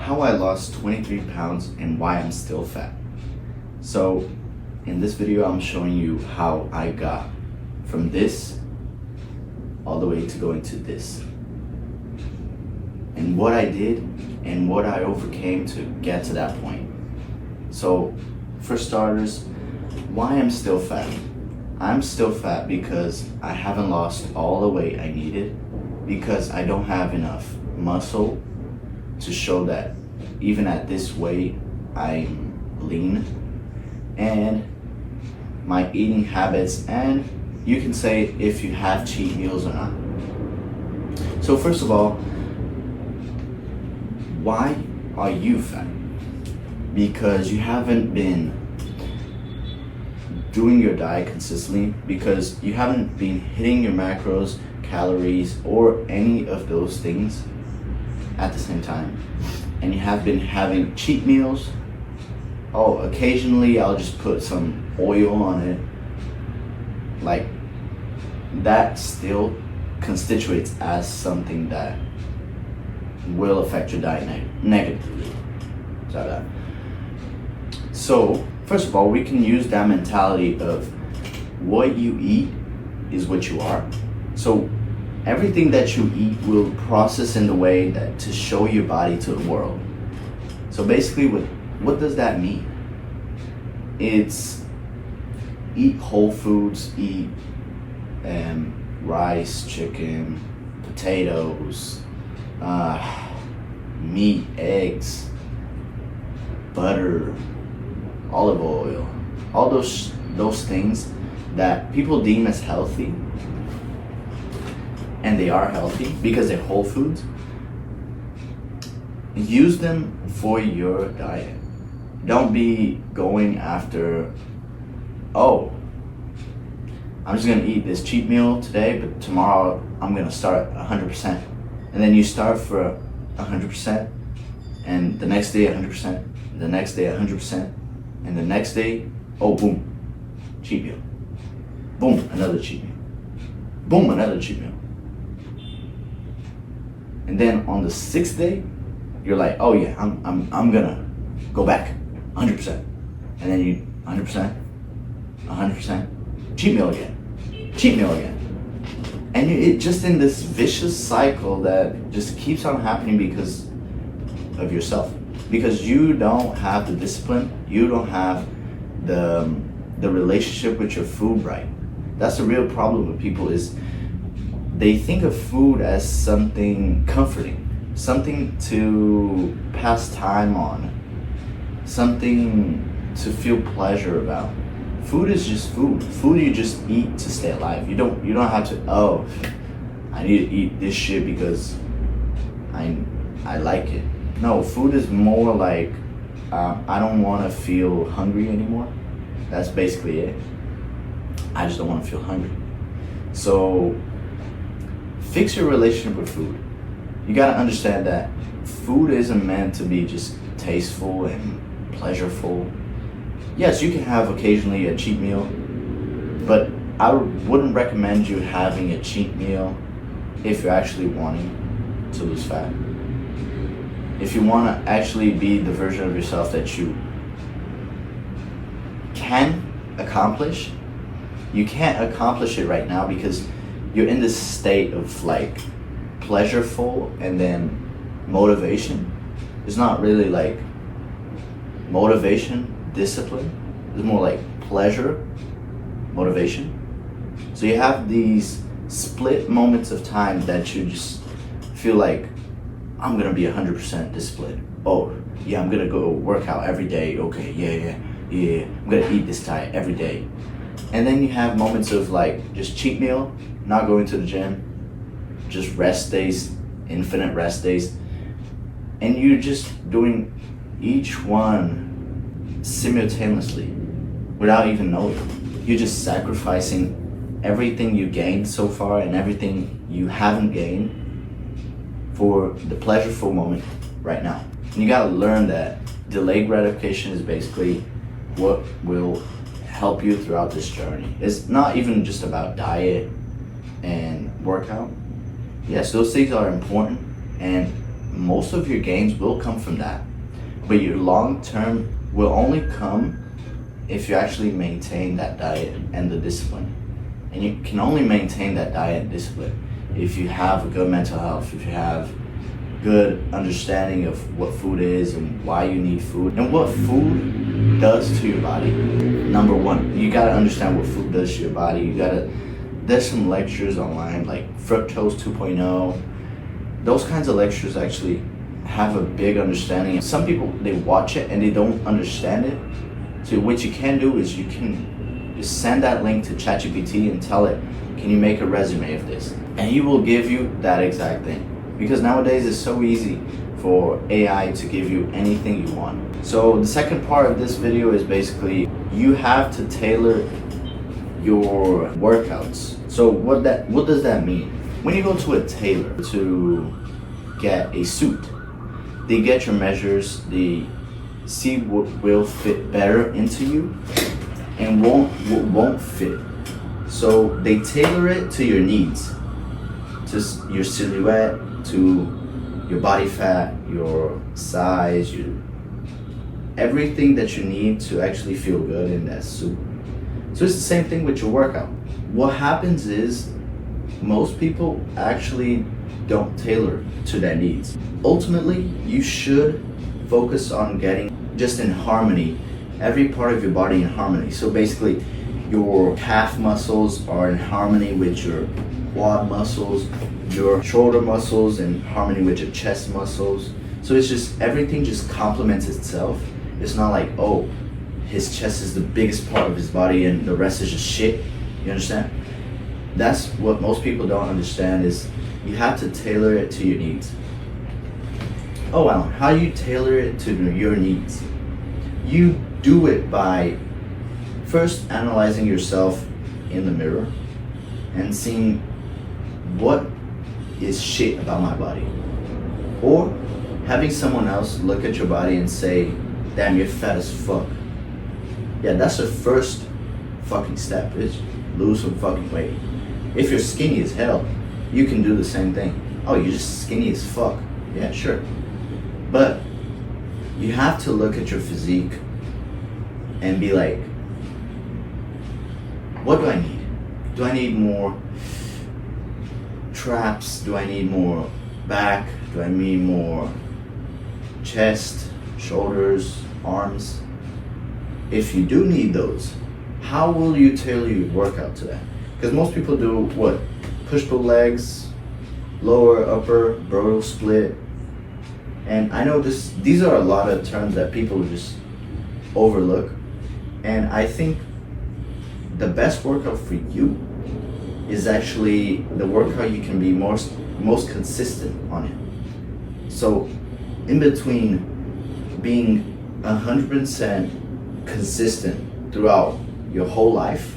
how I lost 23 pounds and why I'm still fat. So in this video, I'm showing you how I got from this all the way to going to this, and what I did and what I overcame to get to that point. So for starters, why I'm still fat. I'm still fat because I haven't lost all the weight I needed, because I don't have enough muscle to show that even at this weight I'm lean, and my eating habits, and you can say if you have cheat meals or not. So first of all, why are you fat? Because you haven't been doing your diet consistently, because you haven't been hitting your macros, calories, or any of those things at the same time, and you have been having cheat meals. Oh, occasionally I'll just put some oil on it. Like, that still constitutes as something that will affect your diet negatively. So first of all, we can use that mentality of what you eat is what you are. So everything that you eat will process in the way that to show your body to the world. So basically, what does that mean? It's eat whole foods, eat rice, chicken, potatoes, meat, eggs, butter, olive oil, all those things that people deem as healthy, and they are healthy because they're whole foods. Use them for your diet. Don't be going after, oh, I'm just gonna eat this cheat meal today, but tomorrow I'm gonna start 100%. And then you start for 100%, and the next day 100%, the next day 100%, and the next day, oh, boom, cheat meal. Boom, another cheat meal. Boom, another cheat meal. And then on the 6th day, you're like, oh yeah, I'm gonna go back 100%. And then you 100%, 100%, cheat meal again, cheat meal again. And it just in this vicious cycle that just keeps on happening because of yourself. Because you don't have the discipline, you don't have the relationship with your food right. That's the real problem with people, is they think of food as something comforting, something to pass time on, something to feel pleasure about. Food is just food. Food you just eat to stay alive. You don't have to, oh, I need to eat this shit because I like it. No, food is more like, I don't want to feel hungry anymore. That's basically it. I just don't want to feel hungry. So fix your relationship with food. You got to understand that food isn't meant to be just tasteful and pleasureful. Yes, you can have occasionally a cheat meal, but I wouldn't recommend you having a cheat meal if you're actually wanting to lose fat. If you want to actually be the version of yourself that you can accomplish, you can't accomplish it right now because you're in this state of like pleasureful and then motivation. It's not really like motivation, discipline. It's more like pleasure, motivation. So you have these split moments of time that you just feel like, I'm gonna be 100% disciplined. Oh, yeah, I'm gonna go work out every day. Okay, yeah. I'm gonna eat this diet every day. And then you have moments of like just cheat meal, not going to the gym, just rest days, infinite rest days. And you're just doing each one simultaneously without even knowing. You're just sacrificing everything you gained so far and everything you haven't gained for the pleasureful moment right now. And you gotta learn that delayed gratification is basically what will help you throughout this journey. It's not even just about diet and workout. Yes, those things are important, and most of your gains will come from that, but your long term will only come if you actually maintain that diet and the discipline. And you can only maintain that diet and discipline if you have a good mental health, if you have good understanding of what food is and why you need food and what food does to your body. Number one, you gotta understand what food does to your body. There's some lectures online like Fructose 2.0. Those kinds of lectures actually have a big understanding. Some people, they watch it and they don't understand it. So what you can do is you can just send that link to ChatGPT and tell it, can you make a resume of this? And he will give you that exact thing. Because nowadays it's so easy for AI to give you anything you want. So the second part of this video is basically you have to tailor your workouts. So what does that mean? When you go to a tailor to get a suit, they get your measures, they see what will fit better into you and what won't fit. So they tailor it to your needs, to your silhouette, to your body fat, your size, everything that you need to actually feel good in that suit. So it's the same thing with your workout. What happens is most people actually don't tailor to their needs. Ultimately, you should focus on getting just in harmony, every part of your body in harmony. So basically, your calf muscles are in harmony with your quad muscles, your shoulder muscles in harmony with your chest muscles. So it's just, everything just complements itself. It's not like, oh, his chest is the biggest part of his body and the rest is just shit. You understand? That's what most people don't understand, is you have to tailor it to your needs. Oh, Alan, how do you tailor it to your needs? You do it by first analyzing yourself in the mirror and seeing what is shit about my body. Or having someone else look at your body and say, damn, you're fat as fuck. Yeah, that's the first fucking step, is lose some fucking weight. If you're skinny as hell, you can do the same thing. Oh, you're just skinny as fuck. Yeah, sure. But you have to look at your physique and be like, what do I need? Do I need more traps? Do I need more back? Do I need more chest, shoulders, arms? If you do need those, how will you tailor your workout to that? Because most people do what? Push-pull legs, lower, upper, bro split. And I know these are a lot of terms that people just overlook. And I think the best workout for you is actually the workout you can be most consistent on it. So in between being 100% consistent throughout your whole life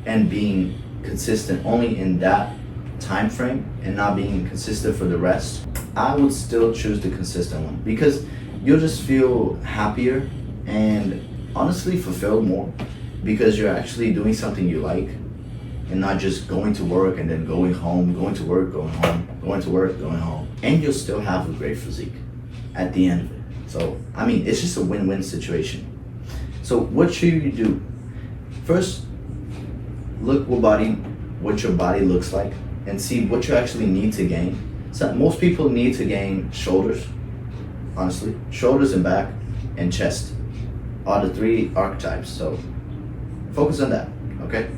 and being consistent only in that time frame and not being consistent for the rest, I would still choose the consistent one, because you'll just feel happier and honestly fulfilled more, because you're actually doing something you like and not just going to work and then going home, going to work, going home, going to work, going home. And you'll still have a great physique at the end of it. So, I mean, it's just a win-win situation. So what should you do? First, look what your body looks like and see what you actually need to gain. So most people need to gain shoulders, honestly. Shoulders and back and chest are the three archetypes. So focus on that, okay?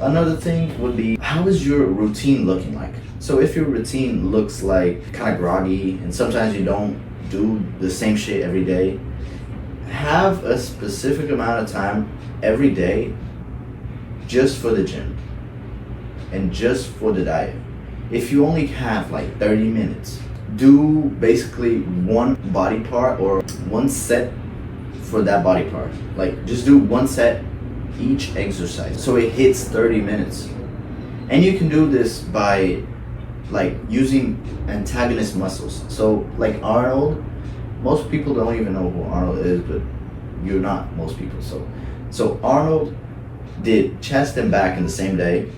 Another thing would be, how is your routine looking like? So if your routine looks like kind of groggy and sometimes you don't do the same shit every day, have a specific amount of time every day just for the gym and just for the diet. If you only have like 30 minutes, do basically one body part or one set for that body part. Like just do one set each exercise so it hits 30 minutes. And you can do this by like using antagonist muscles. So like Arnold, most people don't even know who Arnold is, but you're not most people. So Arnold did chest and back in the same day,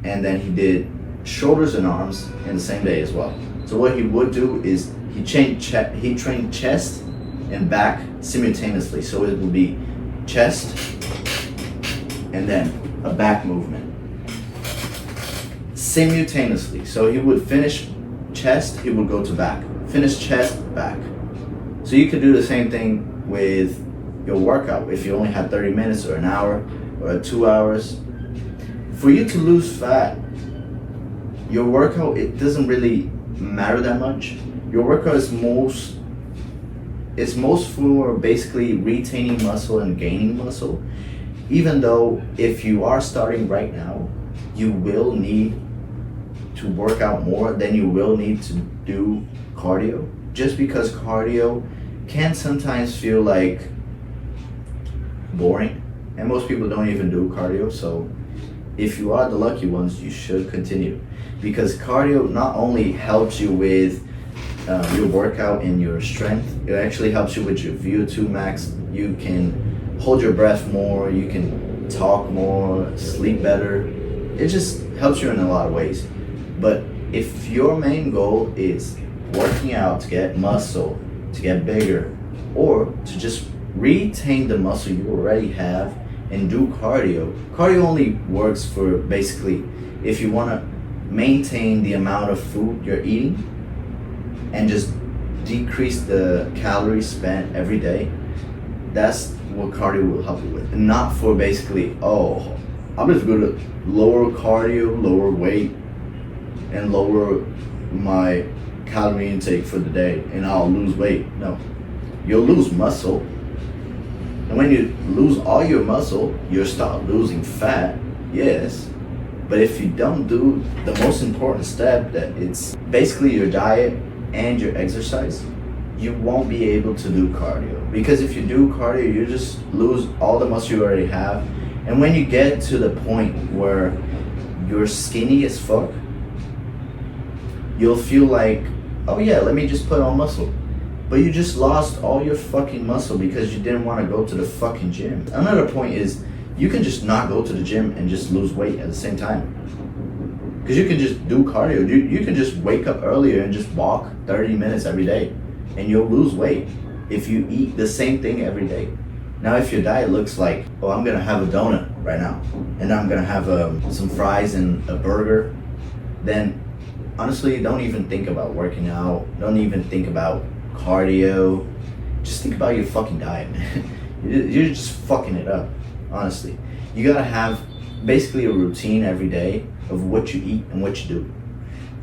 and then he did shoulders and arms in the same day as well. So what he would do is he trained chest and back simultaneously. So it would be chest and then a back movement simultaneously. So he would finish chest, he would go to back. Finish chest, back. So you could do the same thing with your workout if you only have 30 minutes or an hour or 2 hours. For you to lose fat, your workout, it doesn't really matter that much. Your workout is most for basically retaining muscle and gaining muscle. Even though if you are starting right now, you will need to work out more, then you will need to do cardio. Just because cardio can sometimes feel like boring, and most people don't even do cardio. So if you are the lucky ones, you should continue, because cardio not only helps you with your workout and your strength, it actually helps you with your VO2 max. You can hold your breath more, you can talk more, sleep better. It just helps you in a lot of ways. But if your main goal is working out to get muscle, to get bigger, or to just retain the muscle you already have and do cardio, cardio only works for basically if you want to maintain the amount of food you're eating and just decrease the calories spent every day. That's what cardio will help you with. Not for basically, oh, I'm just going to lower cardio, lower weight, and lower my calorie intake for the day, and I'll lose weight. No, you'll lose muscle. And when you lose all your muscle, you'll start losing fat, yes. But if you don't do the most important step, that it's basically your diet and your exercise, you won't be able to do cardio. Because if you do cardio, you just lose all the muscle you already have. And when you get to the point where you're skinny as fuck, you'll feel like, oh yeah, let me just put on muscle. But you just lost all your fucking muscle because you didn't want to go to the fucking gym. Another point is, you can just not go to the gym and just lose weight at the same time. Because you can just do cardio. You can just wake up earlier and just walk 30 minutes every day, and you'll lose weight if you eat the same thing every day. Now, if your diet looks like, oh, I'm gonna have a donut right now, and I'm gonna have some fries and a burger, then honestly, don't even think about working out. Don't even think about cardio. Just think about your fucking diet, man. You're just fucking it up, honestly. You gotta have basically a routine every day of what you eat and what you do.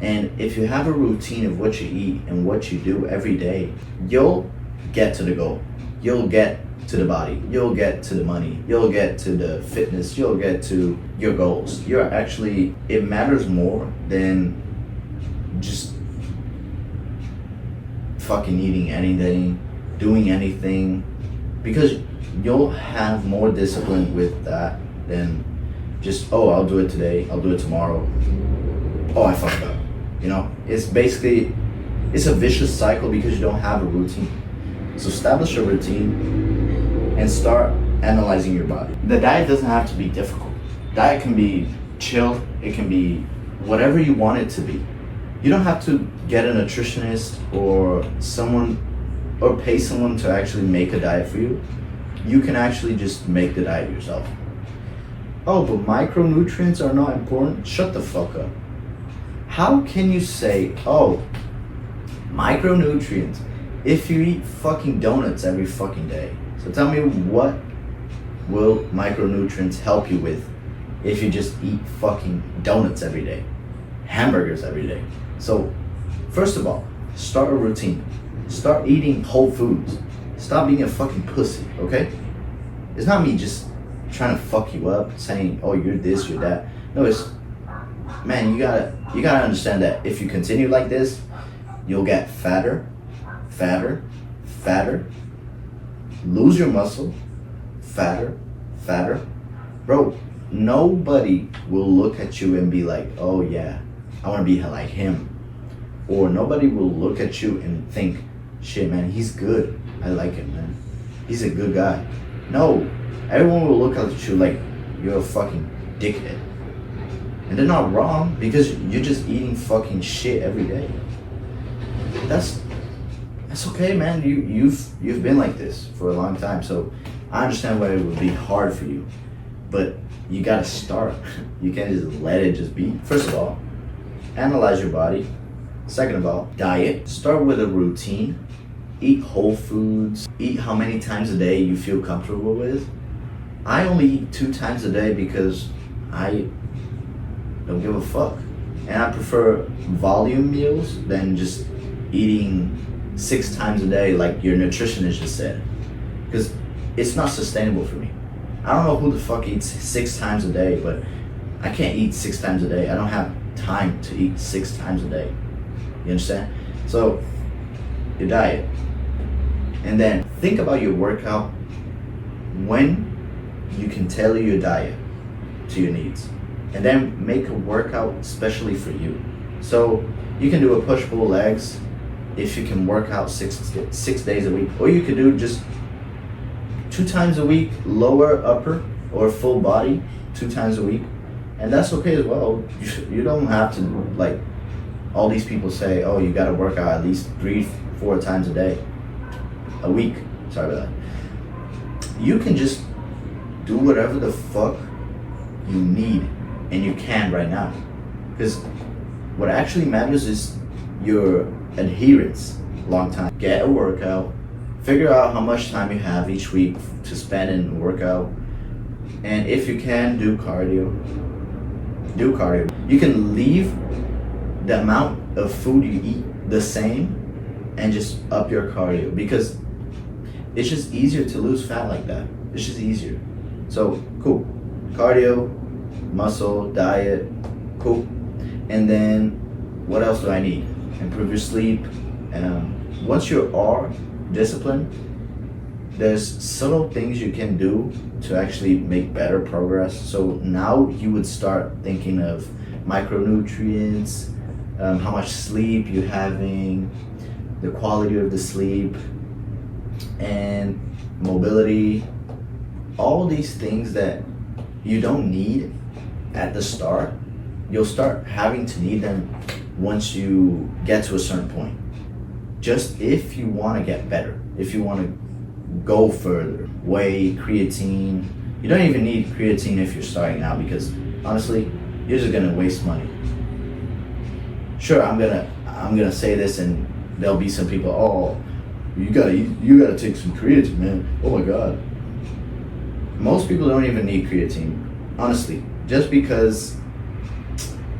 And if you have a routine of what you eat and what you do every day, you'll get to the goal. You'll get to the body. You'll get to the money. You'll get to the fitness. You'll get to your goals. It matters more than just fucking eating anything, doing anything, because you'll have more discipline with that than just, oh, I'll do it today, I'll do it tomorrow, oh, I fucked up. You know, it's a vicious cycle because you don't have a routine. So establish a routine and start analyzing your body. The diet doesn't have to be difficult. Diet can be chill, it can be whatever you want it to be. You don't have to get a nutritionist or pay someone to actually make a diet for you. You can actually just make the diet yourself. Oh, but micronutrients are not important? Shut the fuck up. How can you say, oh, micronutrients, if you eat fucking donuts every fucking day? So tell me, what will micronutrients help you with if you just eat fucking donuts every day, hamburgers every day? So, first of all, start a routine. Start eating whole foods. Stop being a fucking pussy, okay? It's not me just trying to fuck you up, saying, oh, you're this, you're that. No, it's, man, you gotta understand that if you continue like this, you'll get fatter, lose your muscle, fatter. Bro, nobody will look at you and be like, oh yeah, I want to be like him. Or nobody will look at you and think, shit, man, he's good. I like him, man. He's a good guy. No, everyone will look at you like you're a fucking dickhead. And they're not wrong, because you're just eating fucking shit every day. that's okay, man. You've been like this for a long time, so I understand why it would be hard for you, but you gotta start. You can't just let it just be. First of all, analyze your body. Second of all, diet. Start with a routine. Eat whole foods. Eat how many times a day you feel comfortable with. I only eat 2 times a day because I don't give a fuck. And I prefer volume meals than just eating 6 times a day like your nutritionist just said. Because it's not sustainable for me. I don't know who the fuck eats 6 times a day, but I can't eat 6 times a day. I don't have time to eat 6 times a day. You understand? So, your diet. And then think about your workout when you can tailor your diet to your needs. And then make a workout especially for you. So you can do a push-pull legs if you can work out six days a week. Or you could do just 2 times a week, lower, upper, or full body 2 times a week. And that's okay as well. You don't have to, like, all these people say, oh, you gotta work out at least 3-4 times a week. Sorry about that. You can just do whatever the fuck you need and you can right now. Because what actually matters is your adherence long time. Get a workout, figure out how much time you have each week to spend in a workout, and if you can, do cardio. Do cardio. You can leave the amount of food you eat the same and just up your cardio, because it's just easier to lose fat like that. It's just easier. So, cool. Cardio, muscle, diet, cool. And then, what else do I need? Improve your sleep. Once you are disciplined, there's subtle things you can do to actually make better progress. So now you would start thinking of micronutrients, how much sleep you're having, the quality of the sleep, and mobility. All these things that you don't need at the start, you'll start having to need them once you get to a certain point. Just if you want to get better, if you want to go further, whey, creatine. You don't even need creatine if you're starting out, because honestly, you're just gonna waste money. Sure, I'm gonna say this, and there'll be some people, oh, you gotta take some creatine, man. Oh my god. Most people don't even need creatine, honestly, just because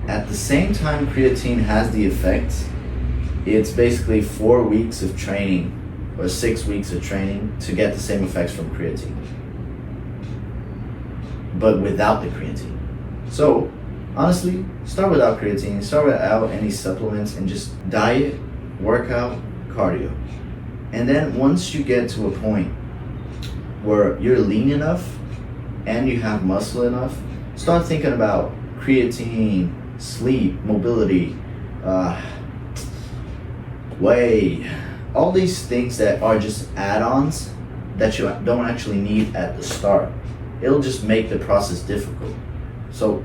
at the same time creatine has the effects, it's basically 4 weeks of training or 6 weeks of training to get the same effects from creatine, but without the creatine. So honestly, start without creatine, start without any supplements, and just diet, workout, cardio. And then once you get to a point where you're lean enough and you have muscle enough, start thinking about creatine, sleep, mobility, whey, all these things that are just add-ons that you don't actually need at the start. It'll just make the process difficult. So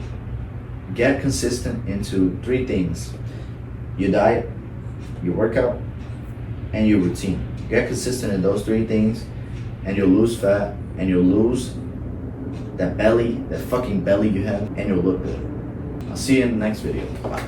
get consistent into 3 things: your diet, your workout, and your routine. Get consistent in those 3 things, and you'll lose fat, and you'll lose that belly, that fucking belly you have, and you'll look good. I'll see you in the next video. Bye.